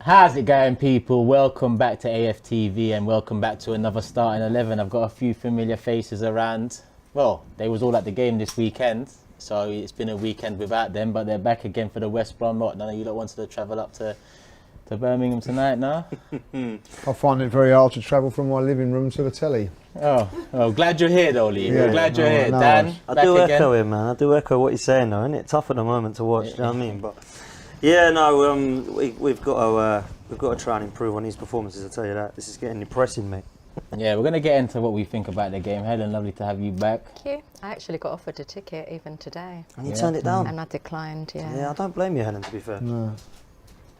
How's it going, people? Welcome back to AFTV and welcome back to another starting 11. I've got a few familiar faces around. Well, they was all at the game this weekend, so it's been a weekend without them, but they're back again for the West Brom lot. None of you lot wanted to travel up to Birmingham tonight, no? I find it very hard to travel from my living room to the telly. Oh, glad you're here though, Lee. Yeah, glad you're here. no, Dan, I do echo him, man. I do echo what you're saying, though, isn't it? Tough at the moment to watch, you know what I mean? But yeah, no, we've got to try and improve on these performances. I tell you that. This is getting depressing, mate. Yeah, we're gonna get into what we think about the game. Helen, lovely to have you back. Thank you. I actually got offered a ticket even today. And you turned it down. And I declined, Yeah, I don't blame you, Helen, to be fair. No.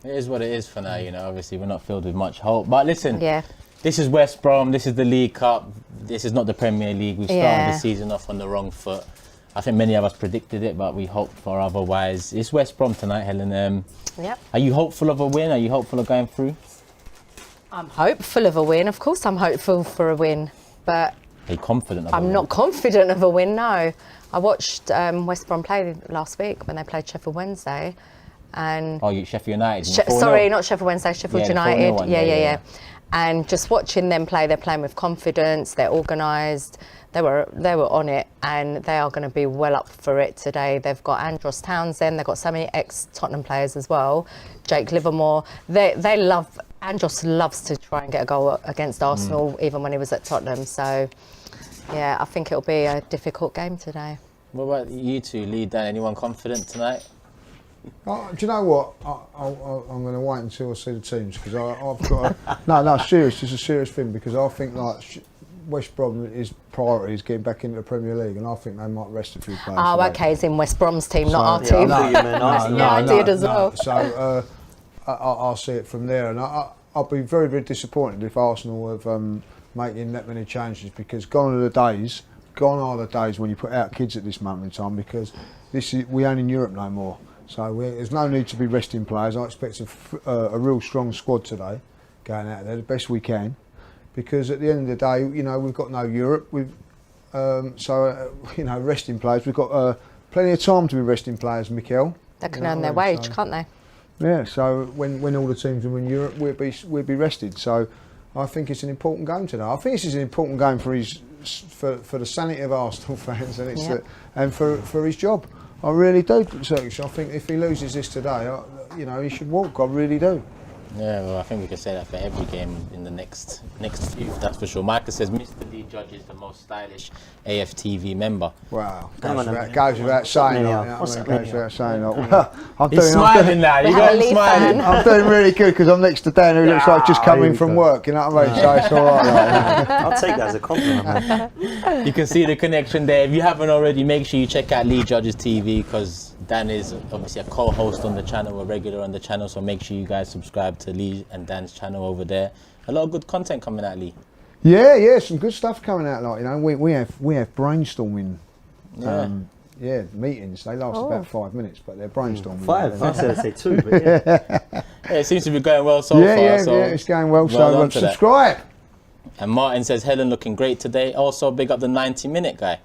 It is what it is for now, you know. Obviously, we're not filled with much hope. But listen, Yeah. this is West Brom. This is the League Cup. This is not the Premier League. We started Yeah. the season off on the wrong foot. I think many of us predicted it, but we hoped for otherwise. It's West Brom tonight, Helen. Yep. Are you hopeful of a win? Are you hopeful of going through? I'm hopeful of a win. Of course I'm hopeful for a win, but Are you confident of a I'm win? not confident of a win, no. I watched West Brom play last week when they played Sheffield Wednesday. And Oh, you Sheffield United. sorry, not Sheffield Wednesday, Sheffield Yeah, the 4-0 United. one, Yeah, yeah, yeah, yeah. yeah. And just watching them play, they're playing with confidence, they're organised, they were on it, and they are going to be well up for it today. They've got Andros Townsend, they've got so many ex-Tottenham players as well. Jake Livermore, they love, Andros loves to try and get a goal against Arsenal, even when he was at Tottenham. So, yeah, I think it'll be a difficult game today. What about you two, Lee, Dan? Anyone confident tonight? Do you know what? I'm going to wait until I see the teams because I've got no, serious. It's a serious thing because I think like West Brom is priority is getting back into the Premier League, and I think they might rest a few players. Oh, today. okay, it's in West Brom's team, not our Yeah, team. I thought you meant us. Yeah, I did as well. So I'll see it from there, and I'll be very, very disappointed if Arsenal have making that many changes because gone are the days when you put out kids at this moment in time because we ain't in Europe no more. So there's no need to be resting players. I expect a real strong squad today, going out there the best we can, because at the end of the day, you know, we've got no Europe. You know, resting players. We've got plenty of time to be resting players, Mikel. They can earn their wage, can't they? Yeah. So when all the teams are in Europe, we'll be rested. So I think it's an important game today. I think this is an important game for the sanity of Arsenal fans and for his job. I really do, Turkish. I think if he loses this today, you know, he should walk. I really do. Yeah, well, I think we can say that for every game in the next few, that's for sure. Marcus says Mr. Lee Judge is the most stylish AFTV member. Wow, Hang on goes without saying. What's that? Goes without saying. He's smiling now. You got him smiling. I'm doing really good because I'm next to Dan, who looks like just coming from work. You know what I mean? So it's all right. I'll take that as a compliment, man. You can see the connection there. If you haven't already, make sure you check out Lee Judge's TV because Dan is obviously a co-host on the channel, a regular on the channel. So make sure you guys subscribe to Lee and Dan's channel over there. A lot of good content coming out, Lee. Yeah, some good stuff coming out. Like, you know, we have brainstorming. Meetings. They last about 5 minutes, but they're brainstorming. 5. I said I'd say 2, but yeah. Yeah, it seems to be going well so far. Yeah, so it's going well. well So done to that. subscribe. And Martin says Helen looking great today. Also, big up the 90-minute guy.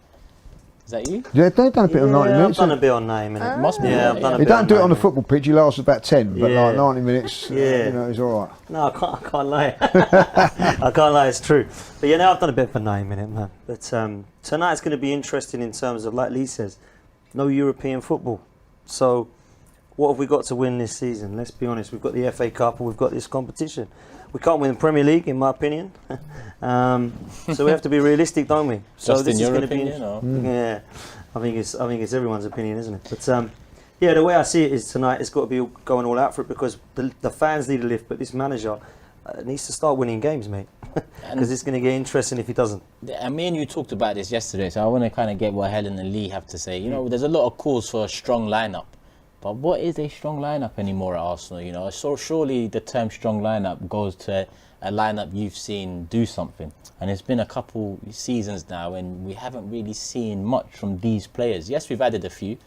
Is that you? Yeah, they've done a bit of 90 I've minutes. done a bit on 9 minutes. Must be. Yeah, I've done a You bit don't do it 9 on the minutes. football pitch. You last about 10, but Yeah. like 90 minutes. Yeah. You know, it's all right. No, I can't lie. I can't lie, it's true. But yeah, now I've done a bit for 9 minutes, man. But tonight's going to be interesting in terms of, like Lee says, no European football. So what have we got to win this season? Let's be honest, we've got the FA Cup and we've got this competition. We can't win the Premier League, in my opinion. So we have to be realistic, don't we? So Just this in is your going to be opinion? yeah. I think it's everyone's opinion, isn't it? But yeah, the way I see it is tonight, it's got to be going all out for it because the fans need a lift, but this manager needs to start winning games, mate. Because it's going to get interesting if he doesn't. And me and you talked about this yesterday, so I want to kind of get what Helen and Lee have to say. You know, there's a lot of calls for a strong lineup, but what is a strong lineup anymore at Arsenal? You know, so surely the term strong lineup goes to a lineup you've seen do something. And it's been a couple seasons now, and we haven't really seen much from these players. Yes, we've added a few,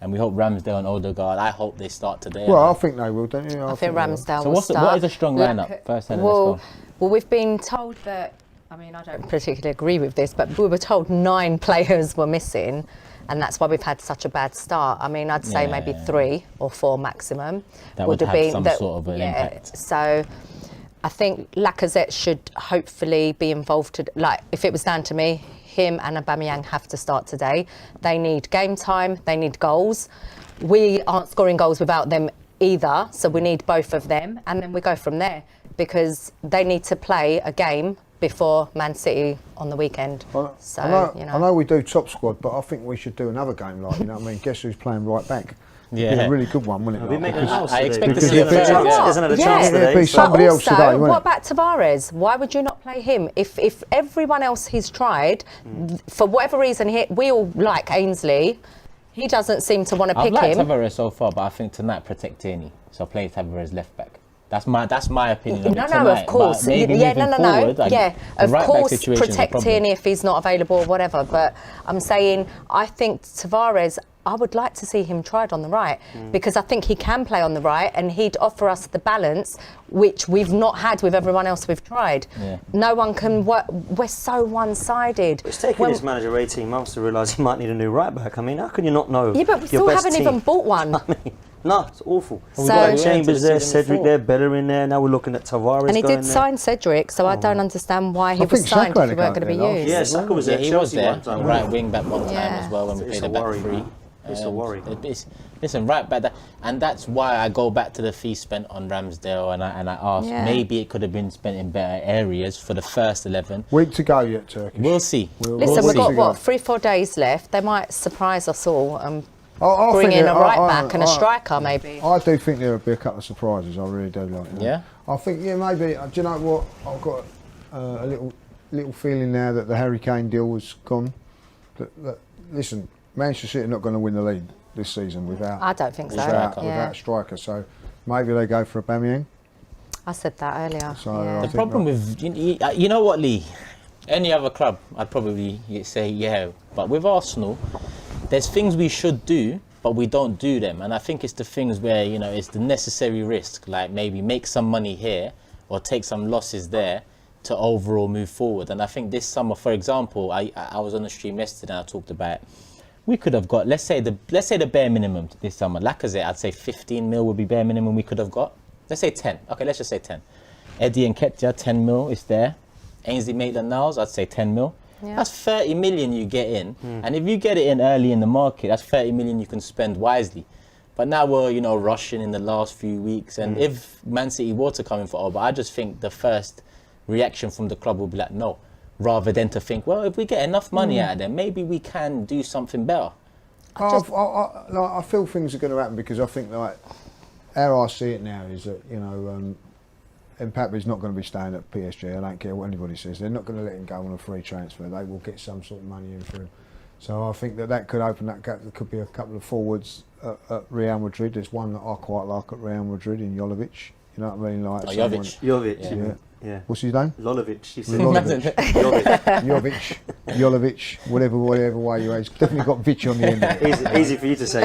and we hope Ramsdale and Odegaard. I hope they start today. Well, I think they will, don't you? I think Ramsdale So will start. what is a strong lineup? First, Helen, let's go. Well, we've been told that I mean, I don't particularly agree with this, but we were told 9 players were missing, and that's why we've had such a bad start. I mean, I'd say maybe 3 or 4 maximum That would have been some sort of an impact. So I think Lacazette should hopefully be involved. Like, if it was down to me, him and Aubameyang have to start today. They need game time, they need goals. We aren't scoring goals without them either, so we need both of them, and then we go from there, because they need to play a game before Man City on the weekend. I know we do top squad, but I think we should do another game like, you know what I mean? Guess who's playing right back? Yeah. It'd be a really good one, wouldn't it? We make the house I today. expect to Because see a there's another third, chance- there's another Yeah. chance It'd today. be so- somebody else also, today, wouldn't what it? about Tavares? Why would you not play him? If everyone else he's tried, for whatever reason, we all like Ainsley. He doesn't seem to want to I've pick liked him. Tavares so far, but I think tonight protect Tierney. So play Tavares left back. That's my opinion of it No, tonight. of course. But maybe moving forward, like, Yeah, the of right back course, situation is a protect problem. Tierney if he's not available or whatever. But I'm saying, I think Tavares, I would like to see him tried on the right, because I think he can play on the right and he'd offer us the balance which we've not had with everyone else we've tried. Yeah. No one can work. We're so one-sided. It's taken this manager 18 months to realise he might need a new right back. I mean, how can you not know? Yeah, but we your still best haven't team? even bought one. I mean, no, it's awful. So- We've got We Chambers there, went to the season Cedric before. there, Bellerin there. Now we're looking at Tavares. And he going did there. sign Cedric, so I don't understand why he I was think signed Saka if he had weren't to going to be go there used. Yeah, Saka was Yeah, there. he Chelsea was there. one time, Right wasn't wing back one time Yeah. as well when we It's played a a back worry, three. man. It's a worry. Listen, right back, and that's why I go back to the fee spent on Ramsdale, and I ask, Yeah. maybe it could have been spent in better areas for the first 11. Week to go yet, Turkish. We'll see. Listen, we'll we've got, see. what, 3-4 days left. They might surprise us all and I bring think in a that- right back and a striker, maybe. I do think there'll be a couple of surprises. I really do like that. Yeah? I think, maybe. Do you know what? I've got a little feeling now that the Harry Kane deal was gone. Listen, Manchester City are not going to win the league this season without. I don't think so. Striker. Without a striker. So maybe they go for Aubameyang. I said that earlier. So yeah. I The think problem that- with, you know what, Lee? Any other club, I'd probably say yeah. But with Arsenal, there's things we should do, but we don't do them. And I think it's the things where, it's the necessary risk, like maybe make some money here or take some losses there to overall move forward. And I think this summer, for example, I was on the stream yesterday and I talked about, we could have got, let's say the bare minimum this summer. Lacazette, I'd say 15 mil would be bare minimum we could have got. Let's say 10. Okay, let's just say 10. Eddie and Ketja, 10 mil is there. Ainsley Maitland-Niles, I'd say 10 mil. Yeah. That's 30 million you get in. And if you get it in early in the market, that's 30 million you can spend wisely. But now we're, rushing in the last few weeks. And if Man City were to come in for Oba, I just think the first reaction from the club will be like, no. Rather than to think, well, if we get enough money out of them, maybe we can do something better. I feel things are going to happen because I think, how I see it now is that, Mbappe's not going to be staying at PSG. I don't care what anybody says. They're not going to let him go on a free transfer. They will get some sort of money in for him. So I think that could open that gap. There could be a couple of forwards at Real Madrid. There's one that I quite like at Real Madrid in Jovic. You know what I mean? Like someone- Jovic. Yeah. What's his name? Lolovic. He said. Lolovic. Jovic. Jovic, whatever way you are. He's definitely got Vic on the end of it. Easy for you to say.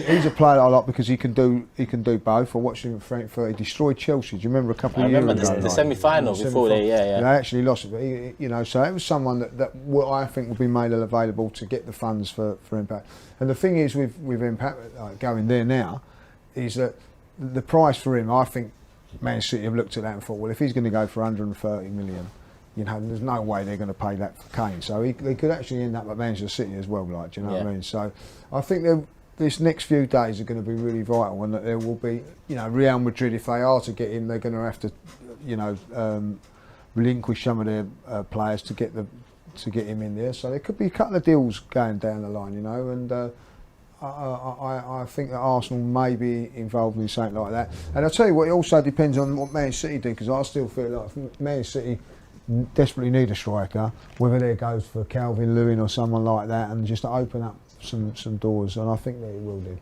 He's a player I like because he can do both. I watched him at Frankfurt. He destroyed Chelsea. Do you remember a couple I of years remember ago? the semi-final before they, They actually lost it, but so it was someone that what I think will be made available to get the funds for Impact. And the thing is with Impact going there now, is that the price for him, I think Man City have looked at that and thought, well, if he's going to go for 130 million, there's no way they're going to pay that for Kane. So he could actually end up at Manchester City as well, do you know what I mean? So I think this next few days are going to be really vital, and that there will be, Real Madrid, if they are to get in, they're going to have to, relinquish some of their players to get him in there. So there could be a couple of deals going down the line, and I think that Arsenal may be involved in something like that. And I'll tell you what, it also depends on what Man City do, because I still feel like if Man City desperately need a striker, whether there goes for Calvin Lewin or someone like that, and just to open up some doors, and I think that it will do.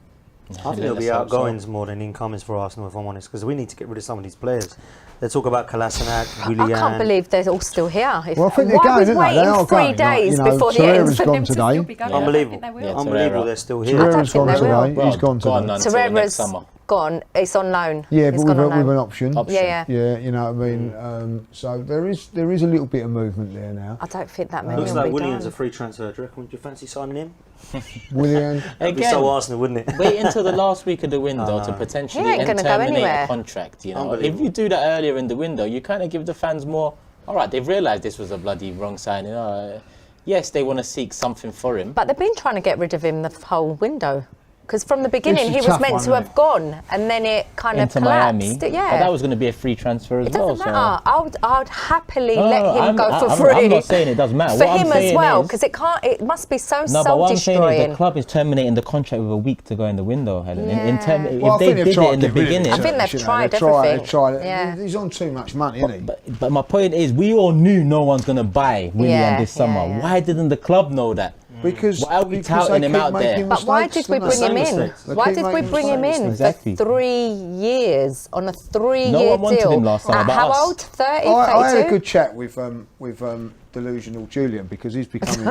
I think it'll be outgoings more than incomings for Arsenal, if I'm honest, because we need to get rid of some of these players. They talk about Kolasinac, Willian. I can't believe they're all still here. Well, I think they're going, aren't they? They are going. 3 days before the Torreira's end for gone them to today. still be going. Unbelievable. I think they will. Yeah, Unbelievable, Torreira. they're still here. Torreira's gone they will. today. He's gone Gone today. until next Torreira's summer. gone. It's on loan. Yeah, It's but gone with, on loan. with an option. Yeah. Yeah, you know what I mean. So there is a little bit of movement there now. I don't think that many Looks will like be Willian's done. a free transfer. Do you reckon? Would you fancy signing him? Willian, That'd be so Arsenal, wouldn't it? Wait until the last week of the window to He potentially ain't gonna go terminate anywhere. a contract. You know, if Unbelievable. you do that earlier in the window, you kind of give the fans more. All right, they've realised this was a bloody wrong signing. Yes, they want to seek something for him. But they've been trying to get rid of him the whole window. Because from the beginning It's a he was tough meant one, to isn't have gone, and then it kind Into of Miami, collapsed. Yeah. but that was going to be a free transfer as It well. doesn't matter. I would happily let him I'm, go for I'm, free. I'm not saying it doesn't matter. For What I'm him as saying well, is- because it must be so No, but what I'm saying is soul-destroying. the club is terminating the contract with a week to go in the window, Helen. Yeah. If well, I they think they've did tried it in to the get rid of beginning, I think they've you know, tried They've everything. tried it. Yeah. He's on too much money, isn't he? but my point is, we all knew no one's going to buy Willian Yeah, this summer. yeah, yeah. Why didn't the club know that? Because Why are we because touting they him keep out there? making But why mistakes, did we don't bring they? him in? mistakes. They Why keep did we making bring him in Exactly. for 3 years on a 3-year No one wanted deal? him last summer, At but how us. old? 30, I had a 32? good chat with delusional Julian because he's becoming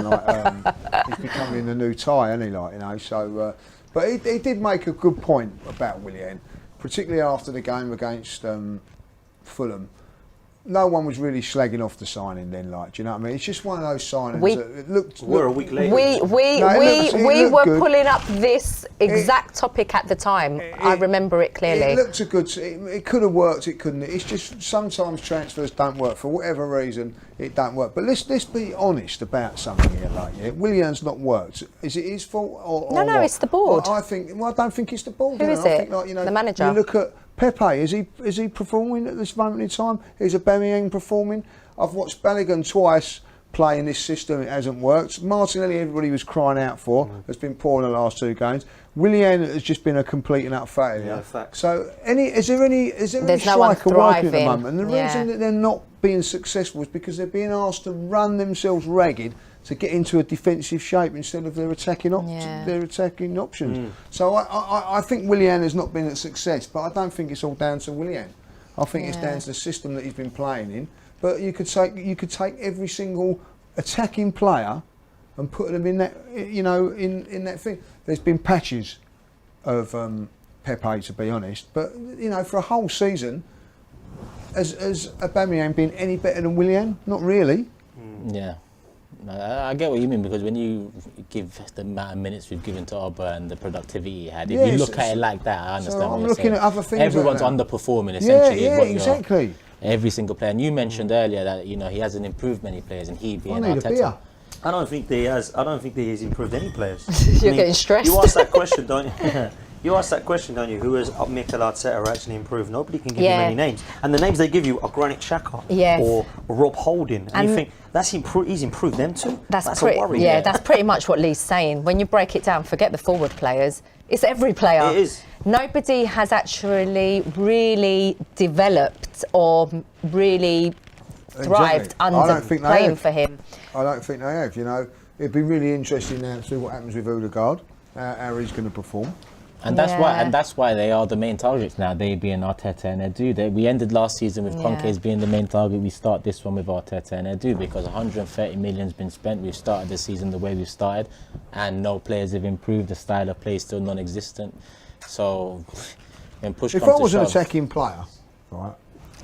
he's becoming the new Ty, isn't he? Like, you know, so but he did make a good point about Willian, particularly after the game against Fulham. No one was really slagging off the signing then, like, do you know what I mean? It's just one of those signings that it looked. We're a week later. We it were looked good. pulling up this exact topic at the time. I remember it clearly. It looked a good. It could have worked. It couldn't. It's just sometimes transfers don't work for whatever reason. It don't work. But let's be honest about something here. Like, yeah, Willian's not worked. Is it his fault or No, what? it's the board. Well, I don't think it's the board. Who you know. is I it? think, like, you know, The manager? You look at Pepe. Is he performing at this moment in time? Is Aubameyang performing? I've watched Balogun twice play in this system. It hasn't worked. Martinelli, everybody was crying out for, has been poor in the last 2 games. Willian has just been a complete and utter failure. Yeah, facts. So, is there any There's no one striker working at the thriving. moment? And the Yeah. reason that they're not being successful is because they're being asked to run themselves ragged to get into a defensive shape instead of their attacking options. So I think Willian has not been a success, but I don't think it's all down to Willian. I think it's down to the system that he's been playing in. But you could take every single attacking player and put them in that, you know, in that thing. There's been patches of Pepe, to be honest, but you know, for a whole season, has Aubameyang been any better than Willian? Not really. Yeah. I get what you mean, because when you give the amount of minutes we've given to Oba and the productivity he had, if Yeah, you so- look at it like that, I understand so what I'm you're looking saying. at other things Everyone's like that. underperforming Yeah, essentially. is yeah, what you're- exactly. Every single player. And you mentioned earlier that, you know, he hasn't improved many players, and he I being need a beer. Arteta. I don't think that he has. I don't think that he's improved any players. You're getting stressed. You asked that question, don't you? You asked that question, don't you? Who has Mikel Arteta actually improved? Nobody can give you Yeah. many names, and the names they give you are Granit Xhaka Yes. or Rob Holding, and you And- think he's improved them too. That's a pretty, worry. yeah, that's pretty much what Lee's saying. When you break it down, forget the forward players. It's every player. It is. Nobody has actually really developed or really thrived Exactly. I under don't think they playing have. for him. I don't think they have. You know, it'd be really interesting now to see what happens with Odegaard, how he's going to perform. And that's Yeah. why they are the main targets now. They being Arteta and Edu. We ended last season with Conte Yeah. as being the main target. We start this one with Arteta and Edu because 130 million's been spent. We've started the season the way we've started, and no players have improved. The style of play is still non-existent. So, when push If comes I to was an shove, attacking player, right?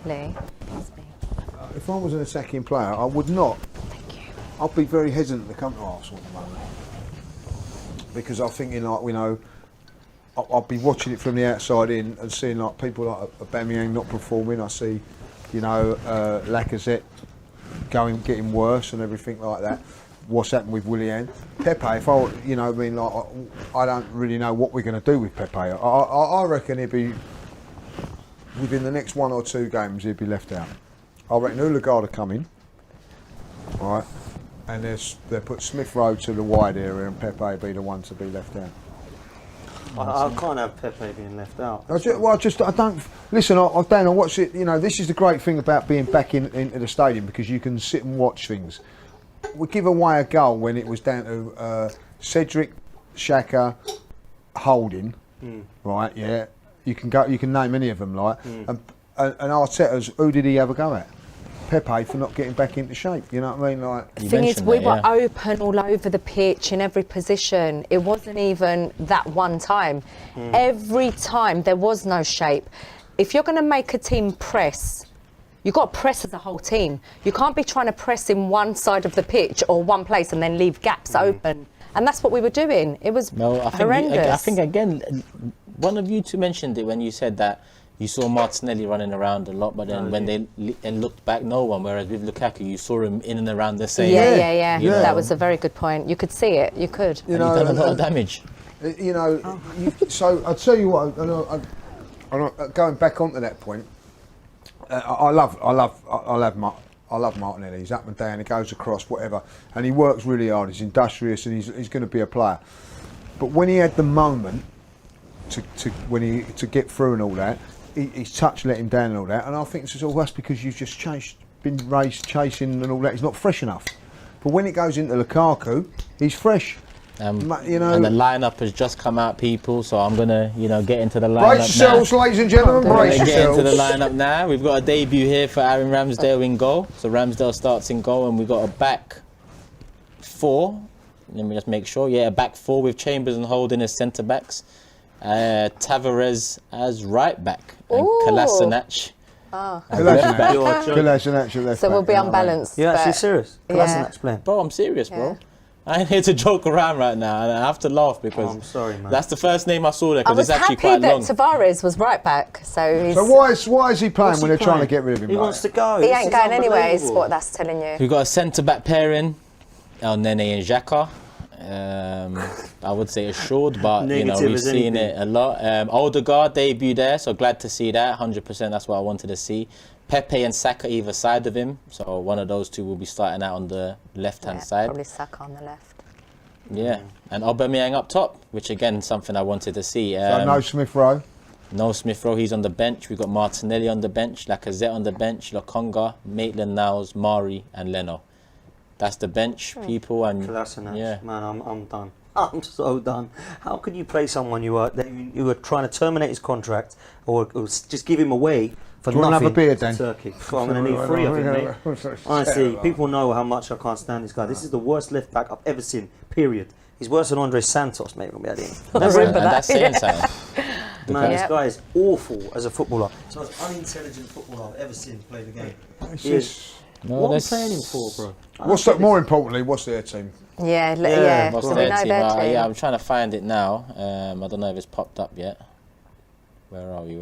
Lee, If I was an attacking player, I would not. thank you. I'd be very hesitant to come to Arsenal at the moment because I'm thinking, like, you know, I'll be watching it from the outside in and seeing like people like Aubameyang not performing. I see, you know, Lacazette getting worse and everything like that. What's happened with Willian? Pepe, if I, you know, I mean, like, I don't really know what we're going to do with Pepe. I reckon he'd be within the next 1 or 2 games he'd be left out. I reckon Odegaard will come in, right, and they put Smith Rowe to the wide area and Pepe be the one to be left out. I can't have Pepe being left out. I don't listen. Dan, I watch it. You know, this is the great thing about being back into the stadium because you can sit and watch things. We give away a goal when it was down to Cedric, Xhaka, Holding, right? Yeah, you can name any of them, like, and Arteta's. Who did he have a go at? Pepe for not getting back into shape. You know what I mean? Like, The You thing is, mentioned we that, were yeah. open all over the pitch in every position. It wasn't even that one time. Every time there was no shape. If you're going to make a team press, you've got to press as a whole team. You can't be trying to press in one side of the pitch or one place and then leave gaps open. And that's what we were doing. It was No, I think horrendous. I think again, one of you two mentioned it when you said that you saw Martinelli running around a lot, but then when they looked back, no one. Whereas with Lukaku, you saw him in and around the same. Yeah. You know. That was a very good point. You could see it. You could. you And know, he's done a lot of and- damage. you know, so I'll tell you what. Going back onto that point, I love Martinelli. He's up and down. He goes across, whatever, and he works really hard. He's industrious, and he's going to be a player. But when he had the moment to get through and all that, his touch let him down and all that. And I think it's all that's because you've just been raced, chasing and all that. He's not fresh enough. But when it goes into Lukaku, he's fresh. You know, And the lineup has just come out, people. So I'm gonna, get into the lineup brace yourselves, now. ladies and gentlemen. We're Brace gonna get into yourselves. the lineup now. We've got a debut here for Aaron Ramsdale in goal. So Ramsdale starts in goal, and we've got a back four. Let me just make sure. Yeah, a back four with Chambers and Holding as centre backs. Tavares as right back, and Ooh. Kolasinac as left back. Kolasinac, So we'll be unbalanced. You're actually but- serious? Yeah. Kolasinac playing. Bro, I'm serious, bro. Yeah. I ain't here to joke around right now, and I have to laugh because I'm sorry, man. that's the first name I saw there I because was it's actually happy quite that long. Tavares was right back. So he's, So why is he playing What's when he they're trying to playing? get rid of him? He like wants that? to go. he This ain't is going anywhere, is unbelievable. what that's telling you. We've got a centre back pairing, El Nene and Xhaka. I would say assured, but Negative we've as seen anything. it a lot. Odegaard debut there, so glad to see that. 100%, that's what I wanted to see. Pepe and Saka either side of him, so one of those two will be starting out on the left-hand Yeah, side. Probably Saka on the left. Yeah, and Aubameyang up top, which again something I wanted to see. So no Smith Rowe. No Smith Rowe, he's on the bench. We've got Martinelli on the bench, Lacazette on the bench, Lokonga, Maitland-Niles, Mari and Leno. That's the bench, people, and Kolasinac. yeah. Man, I'm done. I'm so done. How could you play someone you were trying to terminate his contract or just give him away for Do you want nothing? another beer, Dan? Turkey. Well, I'm going to need 3 of them, mate. Honestly, people know how much I can't stand this guy. This is the worst left back I've ever seen. Period. He's worse than Andre Santos, mate. When we had him. That's, remember and that, that's saying yeah. something. Man, Yep. this guy is awful as a footballer. It's the most unintelligent footballer I've ever seen play the game. It's He is. just- No, What are we that's- playing him for, bro? What's that? More importantly, what's their team? Yeah, Yeah, yeah. What's So we their know team? their team. Yeah, I'm trying to find it now. I don't know if it's popped up yet. Where are we?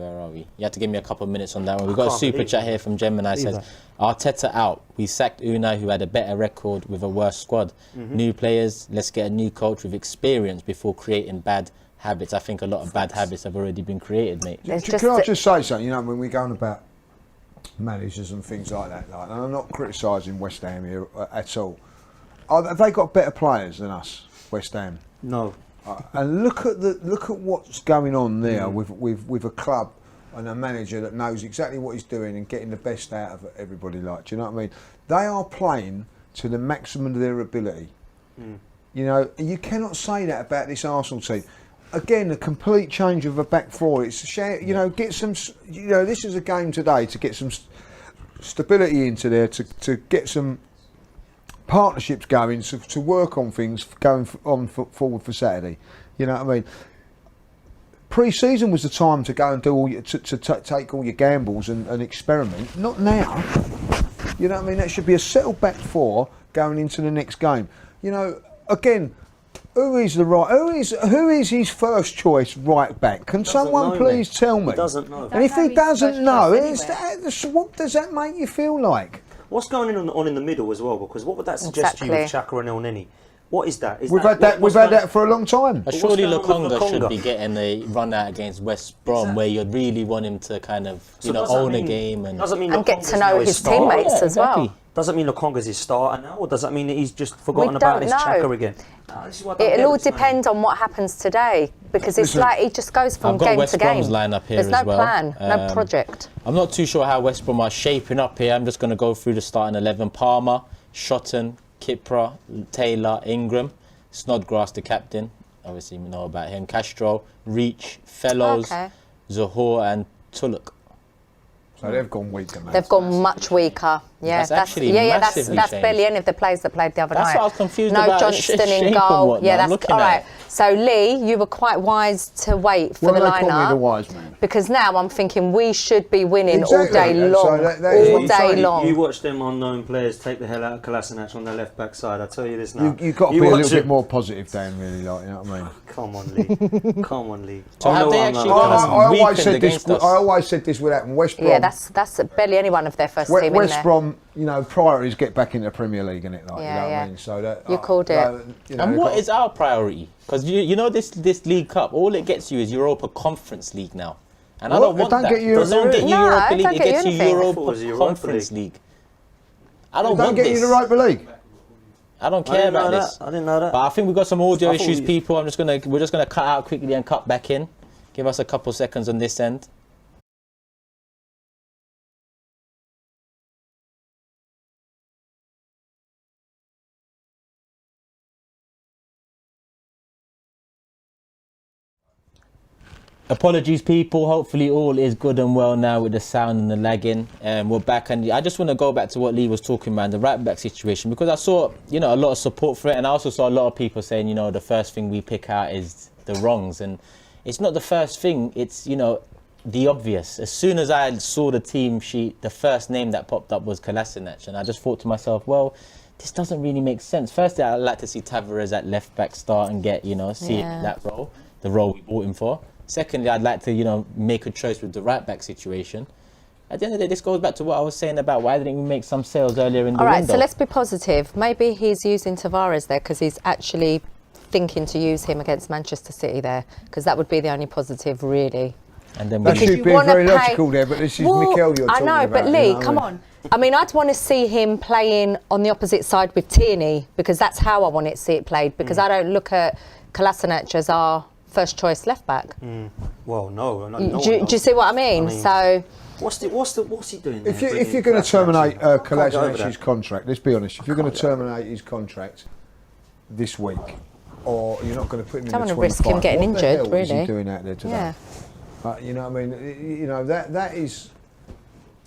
You have to give me a couple of minutes on that one. We've got a can't super believe chat that. here from Gemini. Believe Says, Arteta out. We sacked Unai, who had a better record with a worse squad. New players, let's get a new coach with experience before creating bad habits. I think a lot of bad habits have already been created, mate. There's Can just I a- just say something? You know, when we're going about managers and things like that, and I'm not criticising West Ham here at all. Have they got better players than us, West Ham? No. And look at what's going on there with a club and a manager that knows exactly what he's doing and getting the best out of everybody. Like, do you know what I mean? They are playing to the maximum of their ability. You know, you cannot say that about this Arsenal team. Again, a complete change of a back four. It's a share, you know, get some. You know, this is a game today to get some stability into there, to get some partnerships going, to work on things going forward for Saturday. You know what I mean? Pre-season was the time to go and do all your, to take all your gambles and experiment. Not now. You know what I mean? That should be a settled back four going into the next game. You know, again, who is his first choice right back? Can someone know, please mate. tell me? He doesn't know. And if Don't he know his doesn't first know, choice what does that make you feel like? What's going on in the middle as well? Because what would that suggest to you with Exactly. Chaka and El Neni? What is that? We've had that for a long time. But surely what's going on with Lokonga should Lokonga? be getting a run out against West Brom, where you'd really want him to kind of, So does that own a mean- game and. Doesn't mean And get Lokonga's to now know his his star? teammates Yeah, as well. exactly. Doesn't mean Lokonga's his starter now, or does that mean that he's just forgotten We about don't his know. Chaka again? No, this is what I don't It'll all get, man. depend on what happens today because it's Listen, like it just goes from I've got game West to game. Brom's lineup here There's no as well. plan, no project. I'm not too sure how West Brom are shaping up here. I'm just going to go through the starting 11. Palmer, Shotton, Kipra, Taylor, Ingram, Snodgrass, the captain. Obviously, we know about him. Castro, Reach, Fellows, Okay. Zohor, and Tulloch. So they've gone weaker, man. They've gone much weaker. Yeah, That's actually that's massively barely changed. any of the players that played the other That's night. what I was confused no about, Johnston shape in and goal. whatnot. Yeah, I'm that's looking all at right. it. So Lee, you were quite wise to wait for the Well, they call me the lineup wise man. because now I'm thinking we should be winning all Exactly. day And so long, that is what all I'm day saying. long. You watch them unknown players take the hell out of Kolasinac on the left back side. I tell you this now. You've got to be a watch little bit it- more positive, Dan, really, like, you know what I mean? Come on, Lee. Come on, Lee. So I have know they I'm actually not- got us I always weakened said this. against us? I always said this would happen. West Brom. Yeah, that's barely any one of their first team in West there. Brom, you know, priorities get back into the Premier League, innit? Like, you Yeah, know what yeah. I mean? So that You called it. You know, And they've what got- is our priority? Because you know this League Cup, all it gets you is Europa Conference League now. And I What? don't It want don't that. get you- It doesn't get you No, Europa it League, don't it get you gets you anything. I thought it was Europa Europa Conference League. League. I don't Don't want get this. you the Europa League. I don't I care didn't know about that. this. I didn't know that. But I think we've got some audio I thought issues, we- people. We're just gonna cut out quickly and cut back in. Give us a couple seconds on this end. Apologies, people. Hopefully, all is good and well now with the sound and the lagging. We're back, and I just want to go back to what Lee was talking about, the right back situation, because I saw, a lot of support for it, and I also saw a lot of people saying, the first thing we pick out is the wrongs, and it's not the first thing. It's the obvious. As soon as I saw the team sheet, the first name that popped up was Kolasinac, and I just thought to myself, well, this doesn't really make sense. Firstly, I'd like to see Tavares at left back start and get, that role, the role we bought him for. Secondly, I'd like to, make a choice with the right back situation. At the end of the day, this goes back to what I was saying about why didn't we make some sales earlier in the All right, window? so let's be positive. Maybe he's using Tavares there because he's actually thinking to use him against Manchester City there, because that would be the only positive, really. And then That's we you you being wanna very pay- logical there, but this is Well, Mikel you're I talking know, about. but you Lee, know what I come mean? on. I mean, I'd want to see him playing on the opposite side with Tierney, because that's how I want to see it played, because I don't look at Kolasinac as our first choice left back. Well, no. Do you see what I mean? So What's he doing? If there, you're bringing going to terminate Kolasinac in? I can't get over Kolasinac's that. contract, let's be honest. If you're going to terminate his contract this week, or you're not going to put him Don't in the wanna risk 25, him getting what the injured, hell is he really. doing out there today? yeah, You know what I mean? That is.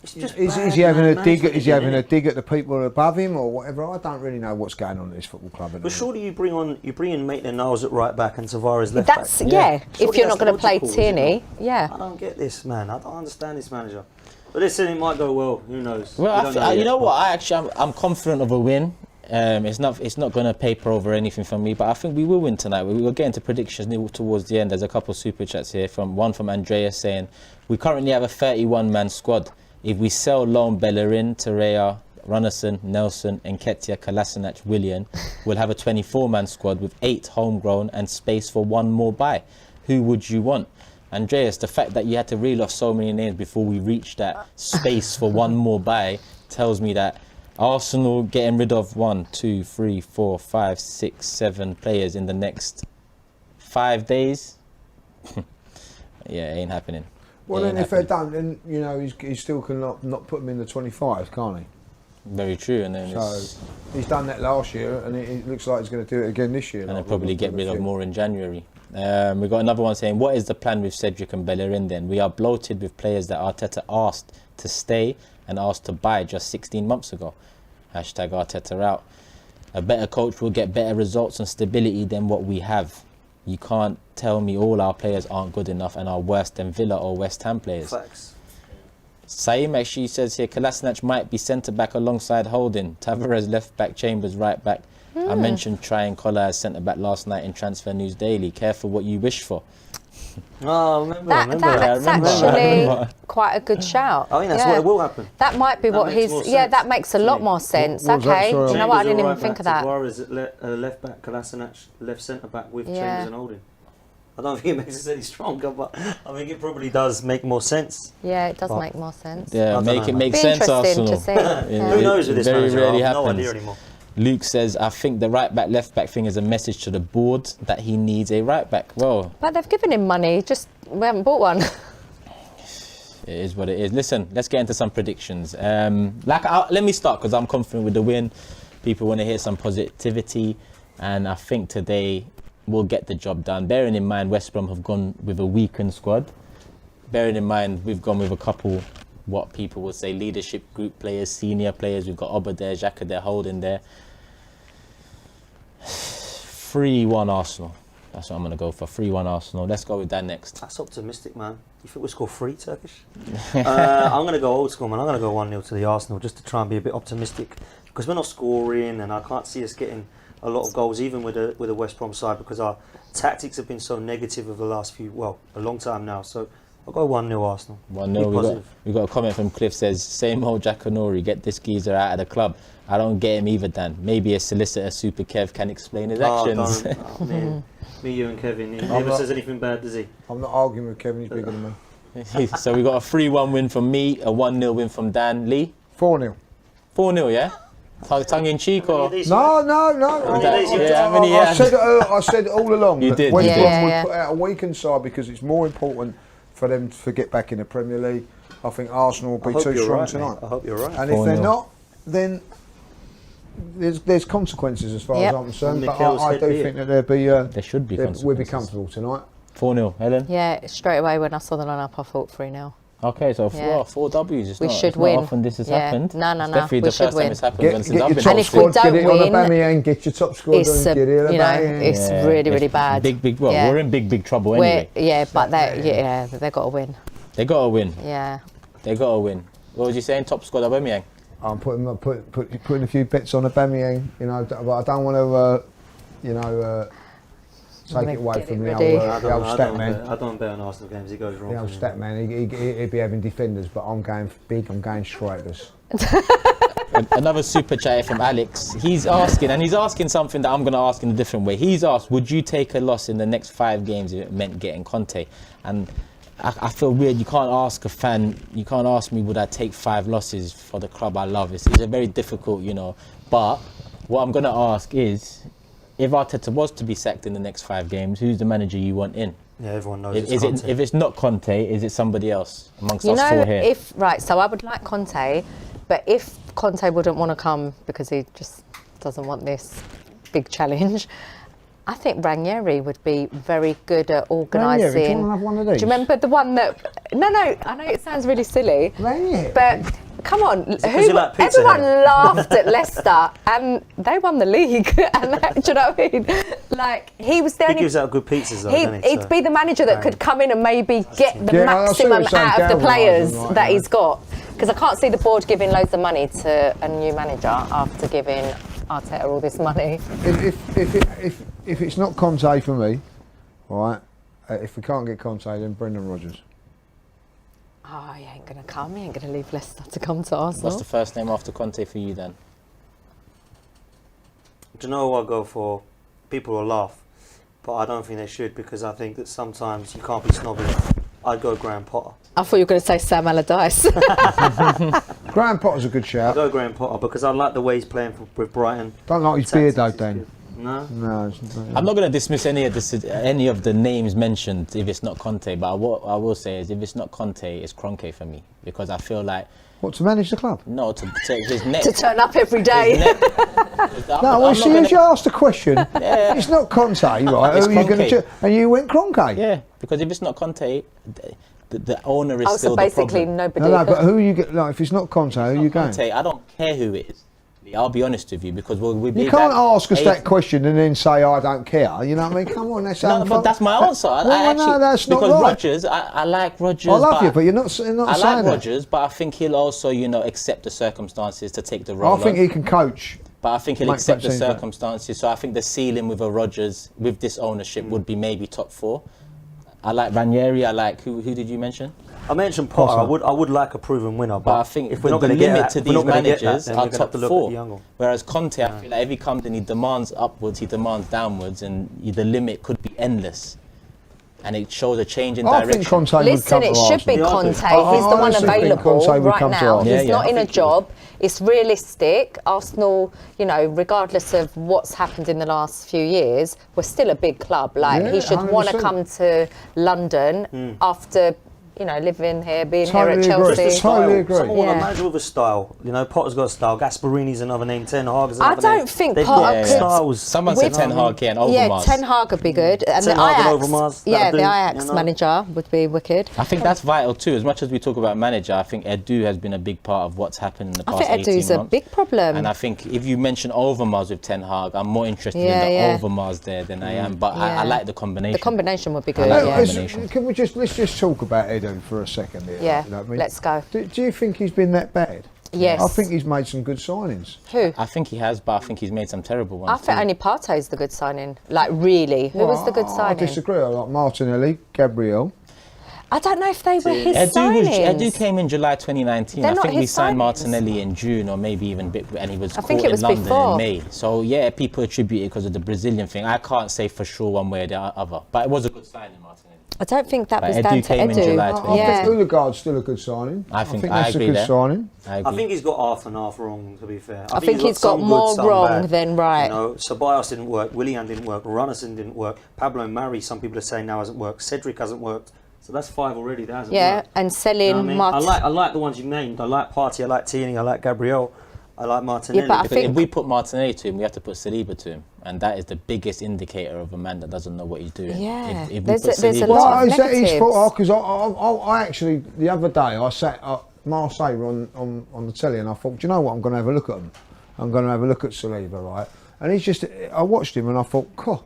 It's just Is bad he having a management dig? Is he again, having a innit? dig at the people above him or whatever? I don't really know what's going on at this football club. at the But minute. surely you bring in Maitland-Niles at right back and Tavares left that's back. yeah. Surely If you're that's not going to play logical, is it Tierney, not? yeah. I don't get this, man. I don't understand this manager. But listen, it might go well. Who knows? Well, We don't you know yet. what? I'm confident of a win. It's not going to paper over anything for me, but I think we will win tonight. We will get into predictions towards the end. There's a couple of super chats here. From Andreas saying, we currently have a 31-man squad. If we sell loan Bellerin, Torreira, Runnison, Nelson, Nketiah, Kolasinac, Willian, we'll have a 24-man squad with 8 homegrown and space for 1 more buy. Who would you want? Andreas, the fact that you had to reel off so many names before we reached that space for 1 more buy tells me that Arsenal getting rid of 1, 2, 3, 4, 5, 6, 7 players in the next 5 days. Yeah, it ain't happening. Well, It then ain't if they're happening. done, then he still can not put him in the 25s, can't he? Very true, and then So he's done that last year, and it looks like he's going to do it again this year. and then like probably we've get got rid a of few. more in January. We got another one saying, what is the plan with Cedric and Bellerin then? We are bloated with players that Arteta asked to stay and asked to buy just 16 months ago. Hashtag Arteta out. A better coach will get better results and stability than what we have. You can't tell me all our players aren't good enough and are worse than Villa or West Ham players. Facts. Saeem actually says here, Kolasinac might be centre-back alongside Holding. Tavares left-back, Chambers right-back. I mentioned trying Collar as centre-back last night in Transfer News Daily. Careful what you wish for. Oh, remember That's remember. actually quite a good shout. I think that's yeah. what will happen. That might be That what makes he's. more Yeah, sense that makes a to lot me. more sense. What was that, Okay, sorry? do you know what? I Chambers didn't at even right think of back, that. Tavares at left back, Kolasinac left centre back with Yeah. Chambers and Holding. I don't think it makes it any stronger, but I think it probably does make more sense. Yeah, it does But- make more sense. Yeah, don't make know, it man. make Be sense, interesting Arsenal. to see. Yeah. Who knows with this very manager? rarely I have no happens. idea anymore. Luke says, I think the right-back, left-back thing is a message to the board that he needs a right-back. Well, But they've given him money, just we haven't bought one. it is what it is. Listen, let's get into some predictions. Let me start because I'm confident with the win. People want to hear some positivity, and I think today we'll get the job done. Bearing in mind West Brom have gone with a weakened squad. Bearing in mind we've gone with a couple what people would say leadership group players, senior players. We've got Oba there, Xhaka there, Holding there. 3-1 Arsenal. That's what I'm going to go for. 3-1 Arsenal. Let's go with that next. That's optimistic, man. You think we'll score 3 Turkish? I'm going to go old school, man. I'm going to go 1-0 to the Arsenal just to try and be a bit optimistic, because we're not scoring and I can't see us getting a lot of goals even with the West Brom side, because our tactics have been so negative over the last a long time now. So I'll go 1-0 Arsenal. 1-0. We got a comment from Cliff says, same old Jackanory, get this geezer out of the club. I don't get him either, Dan. Maybe a solicitor, Super Kev, can explain his actions. Me, you and Kevin. He never says anything bad, does he? I'm not arguing with Kevin, he's bigger than me. So we got a 3-1 win from me, a 1-0 win from Dan. Lee? 4-0. 4-0, yeah? Tongue in cheek or? No. I said all along You that did. West Yeah, Brom would put out a weakened side because it's more important for them to get back in the Premier League. I think Arsenal will be too strong tonight. I hope you're right. And if they're not, then there's consequences as far as I'm concerned. But I do think that there should be consequences. We'll be comfortable tonight. 4-0, Helen? Yeah, straight away when I saw the lineup, I thought 3-0. Okay, so 4 W's. It's We not, should it's win. Not often this has happened. No. It's definitely We the should first win. time it's happened Get since your I've been top And if we squad, don't get it on win, Aubameyang, get your top squad It's and get it on Aubameyang. it's really bad. Big. Well, Yeah. we're in big trouble anyway. But they got to win. They got to win. Yeah. They got to win. What was you saying? Top squad Aubameyang? I'm putting a few bets on Aubameyang, but I don't want to, take it away from the old stat man. I don't bet on Arsenal games. It goes wrong. The old stat man, he'd be having defenders, but I'm going big. I'm going strikers. Another super chat from Alex. He's asking something that I'm going to ask in a different way. He's asked, would you take a loss in the next 5 games if it meant getting Conte? And I feel weird. You can't ask a fan. You can't ask me, would I take 5 losses for the club I love? It's a very difficult, But what I'm going to ask is, if Arteta was to be sacked in the next 5 games, who's the manager you want in? Yeah, everyone knows it's Conte. If it's not Conte, is it somebody else amongst us 4 here? So I would like Conte, but if Conte wouldn't want to come because he just doesn't want this big challenge, I think Ranieri would be very good at organising. Ranieri, do you want to have one of these? Do you remember the one that? No, I know it sounds really silly, Ranieri. but come on, like pizza everyone then? laughed at Leicester and they won the league. And do you know what I mean? Like he was the He only. gives out good pizzas, though, doesn't he? He'd be the manager that could come in and maybe get the Yeah, I see what maximum you're saying, out of the players galvanising, right, that yeah. he's got. Because I can't see the board giving loads of money to a new manager after giving Arteta all this money. If it's not Conte for me, all right. If we can't get Conte, then Brendan Rodgers. Oh, he ain't going to come. He ain't going to leave Leicester to come to Arsenal. What's the first name after Conte for you then? Do you know who I go for? People will laugh, but I don't think they should, because I think that sometimes you can't be snobby. I'd go Graham Potter. I thought you were going to say Sam Allardyce. Graham Potter's a good I'd shout. go Graham Potter because I like the way he's playing with Brighton. Don't like his beard though, Dan. No? No. I'm not going to dismiss any of the names mentioned if it's not Conte, but what I will say is if it's not Conte, it's Kroenke for me, because I feel like What, to manage the club? no to his neck. to turn up every day. No, well, see, if you asked the question, it's not Conte, right? It's Who are you going Kroenke. to and you went Kroenke. Yeah, because if it's not Conte, the owner is Oh, still so the basically problem. nobody. No, but who you get? Like, if it's not Conte, who are you going? Conte, I don't care who it is. I'll be honest with you, because we'll be You can't ask us Hey, that question and then say I don't care. You know what I mean? Come on, that's No, but that's my answer. No, that's not because right. Rodgers, I like Rodgers. I love you, but you're not saying I like that. Rodgers, but I think he'll also, accept the circumstances to take the role. I think he can coach. But I think he'll Mike accept the Pepsi, but- circumstances. So I think the ceiling with a Rodgers, with this ownership, would be maybe top 4. I like Ranieri. I like who did you mention? I mentioned Potter. I would like a proven winner, But I but think if we're not the going to get limit that, to if we're not these gonna get that, managers then are we're going to have top to look 4. at the young one. Whereas Conte, I feel like if he comes and he demands upwards, he demands downwards, and the limit could be endless. And it shows a change in I direction. think Conte would Listen, come to it should be Yeah, I Conte. do. He's the I one honestly think available Conte would right come to now. Arsenal. He's Yeah, not I in a think job. It's realistic. Arsenal, regardless of what's happened in the last few years, we're still a big club. Like Yeah, he should want to 100%. come to London after you know, living here, being Totally here at agree. Chelsea. Totally agree. Someone want Yeah. a manager with a style. You know, Potter's got a style. Gasparini's another name. Ten Hag is I another name. don't think They've Potter got could- styles. Someone said With- Ten Hag here and Yeah, Overmars. Ten Hag would be good. And Ten the Hag and Ajax, Overmars, yeah, that'd the do, Ajax you know. manager would be wicked. I think that's vital too. As much as we talk about manager, I think Edu has been a big part of what's happened in the I past think 18 Edu's a months. big problem. And I think if you mention Overmars with Ten Hag, I'm more interested Yeah, in the yeah. Overmars there than I am. But Yeah. I like the combination. The combination would be I good. like yeah. the combination. Can we let's just talk about Edu for a second here. Yeah, you know what I mean? let's go. Do you think he's been that bad? Yes. I think he's made some good signings. Who? I think he has, but I think he's made some terrible ones. I think too. only Partey's the good signing. Like, really. Who was the good I signing? disagree. I like Martinelli, Gabriel. I don't know if they were his Edu signings. came in July 2019. They're I not think we his signed signings. Martinelli in June or maybe even a bit, and he was I caught think it was in London before. in May. So yeah, people attribute it because of the Brazilian thing. I can't say for sure one way or the other, but it was a good signing, Martinelli. I don't think that But was Edu down to came in Edu. July I Yeah. think Odegaard's still a good signing. I think that's I agree a good there. signing. I agree. I think he's got half and half wrong, to be fair. I think he's got some good, more some wrong bad. than right. You know, Ceballos didn't work, Willian didn't work, Runnison didn't work, Pablo Mari, some people are saying now hasn't worked, Cedric hasn't worked. So that's 5 already that hasn't Yeah, worked. and You selling know what I mean? Mart. I like the ones you named. I like Partey, I like Tierney, I like Gabriel, I like Martinelli. but I Because if think- we put Martinelli to him, we have to put Saliba to him, and that is the biggest indicator of a man that doesn't know what he's doing. Yeah. If we There's put a- there's a Saliba lot to of him- Is that his negatives. fault? Because I actually, the other day, I sat at Marseille on the telly and I thought, do you know what, I'm going to have a look at him. I'm going to have a look at Saliba, right? And he's just, I watched him and I thought, cool.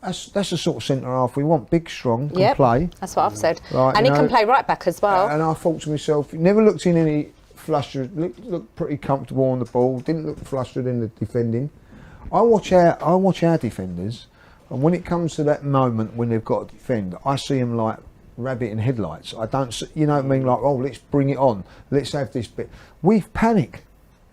That's the sort of centre half we want. Big, strong, can Yep. play. That's what I've said. Right, And you he can know, play right back as well. And I thought to myself, he never looked in any flustered, looked pretty comfortable on the ball, didn't look flustered in the defending. I watch our defenders, and when it comes to that moment when they've got to defend, I see them like rabbit in headlights. I don't see, you know what I mean, like, oh, let's bring it on, let's have this bit. We've panicked.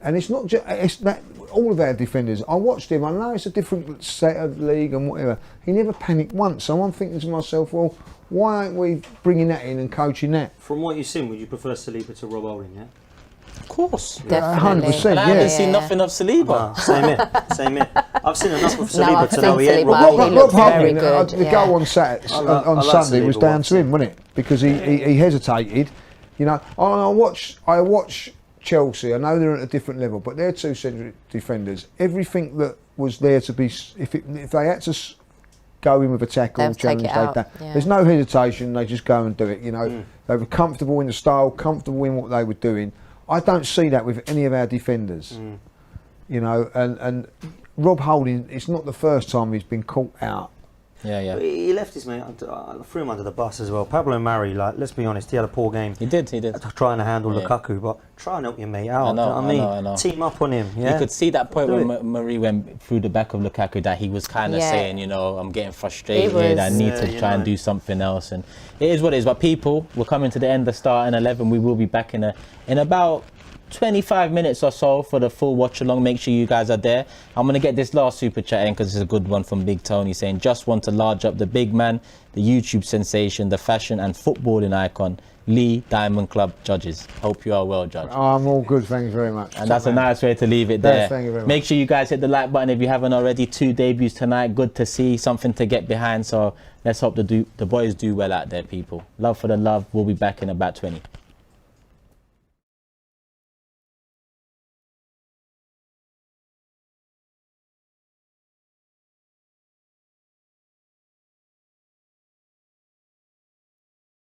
And it's not just, it's that, all of our defenders, I watched him, I know it's a different set of league and whatever, he never panicked once. So I'm thinking to myself, well, why aren't we bringing that in and coaching that? From what you've seen, would you prefer Saliba to Rob Holding, yeah? Of course. Definitely. 100%, And I haven't yeah. seen nothing of Saliba. Same here, same here. I've seen enough of No, Saliba I've to know seen he ain't Saliba. Rob He Holding. looks Rob very Holding, good, the yeah. goal on Saturday, I like on Sunday Saliba was down once, to him, wasn't it? Because he hesitated. You know, I watch Chelsea. I know they're at a different level, but they're two central defenders. Everything that was there to be, if they had to go in with a tackle, They'll take challenge, it out, yeah. there's no hesitation. They just go and do it. You know, they were comfortable in the style, comfortable in what they were doing. I don't see that with any of our defenders. You know, and Rob Holding, it's not the first time he's been caught out. Yeah, yeah. He left his mate, I threw him under the bus as well. Pablo Mari, like, let's be honest, he had a poor game. He did. Trying to handle Yeah. Lukaku, but try and help your mate out. I know, do you what I mean? I know. Team up on him. Yeah. You could see that point Do when it. Marie went through the back of Lukaku that he was kind of Yeah. saying, you know, I'm getting frustrated. was- I need Yeah, to you try and know. do something else. And it is what it is. But people, we're coming to the end of the start in 11. We will be back in about 25 minutes or so for the full watch along. Make sure you guys are there. I'm going to get this last super chat in because it's a good one from Big Tony saying, just want to large up the big man, the YouTube sensation, the fashion and footballing icon, Lee Diamond Club judges. Hope you are well, Judge. I'm all good, thanks very much. And that's a nice way to leave it Yeah, there. thank you very much. Make sure you guys hit the like button if you haven't already. 2 debuts tonight. Good to see. Something to get behind. So let's hope the boys do well out there, people. Love for the love. We'll be back in about 20.